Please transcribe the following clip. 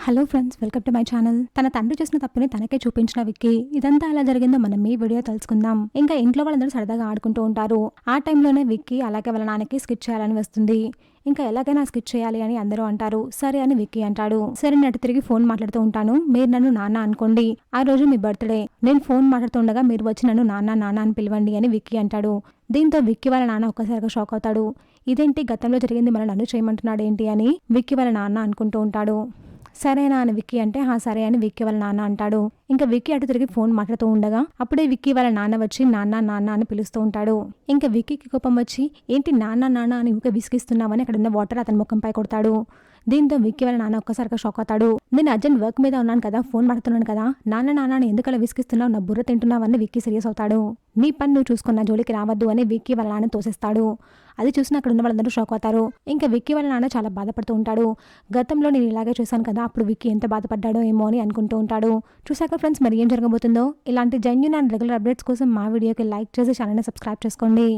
Hello friends, welcome to my channel. తన తండ్రి చేసిన తప్పుని తనకే చూపించిన విక్కీ. ఇదంతా ఎలా జరిగిందో మనం ఈ వీడియో తెలుసుకుందాం. ఇంకా ఇంట్లో వాళ్ళందరూ సరదాగా ఆడుకుంటూ ఉంటారు. ఆ టైంలోనే విక్కీ అలాగే వాళ్ళ నాన్నకి స్కిట్ చేయాలని వస్తుంది. ఇంకా ఎలాగైనా స్కిట్ చేయాలి అని అందరూ అంటారు. సరే అని విక్కీ అంటాడు. సరే నేను తిరిగి ఫోన్ మాట్లాడుతూ ఉంటాను, మీరు నన్ను నాన్న అనుకోండి. ఆ రోజు మీ బర్త్డే, నేను ఫోన్ మాట్లాడుతుండగా మీరు వచ్చి నన్ను నాన్న నాన్న అని పిలవండి అని విక్కీ అంటాడు. దీంతో విక్కీ వాళ్ళ నాన్న ఒక్కసారిగా షాక్ అవుతాడు. ఇదేంటి, గతంలో జరిగింది మన నన్ను చేయమంటున్నాడు ఏంటి అని విక్కీ వాళ్ళ నాన్న అనుకుంటూ ఉంటాడు. సరేనా అని విక్కీ అంటే సరే అని విక్కీ వాళ్ళ నాన్న అంటాడు. ఇంకా విక్కీ అటు తిరిగి ఫోన్ మాట్లాడుతూ ఉండగా అప్పుడే విక్కీ వాళ్ళ నాన్న వచ్చి నాన్న నాన్న అని పిలుస్తూ ఉంటాడు. ఇంకా విక్కీకి కోపం వచ్చి ఏంటి నాన్న నాన్న అని ఊకే విసిగిస్తున్నావని అక్కడ ఉన్న వాటర్ అతని ముఖంపై కొడతాడు. దీంతో విక్కీ వాళ్ళ నాన్న ఒక్కసారిగా షాక్ అవుతాడు. నేను అర్జెంట్ వర్క్ మీద ఉన్నాను కదా, ఫోన్ మాడుతున్నాను కదా, నాన్న నాన్న ఎందుకు అలా విసిగిస్తున్నావు, నా బుర్ర తింటున్నావని విక్కీ సీరియస్ అవుతాడు. నీ పని నువ్వు చూసుకున్న జోలికి రావద్దు అని విక్కీ వాళ్ళ నాన్న తోసేస్తాడు. అది చూసిన అక్కడ ఉన్న వాళ్ళందరూ షాక్ అవుతారు. ఇంకా విక్కీ వాళ్ళ నాన్న చాలా బాధపడుతూ ఉంటాడు. గతంలో నేను ఇలాగే చూశాను కదా, అప్పుడు విక్కీ ఎంత బాధపడ్డాడో ఏమో అని అనుకుంటూ ఉంటాడు. చూసాక ఫ్రెండ్స్, మరి ఏం జరగబోతుందో. ఇలాంటి జెన్యూన్ అండ్ రెగ్యులర్ అప్డేట్స్ కోసం మా వీడియోకి లైక్ చేసి ఛానల్ని సబ్స్క్రైబ్ చేసుకోండి.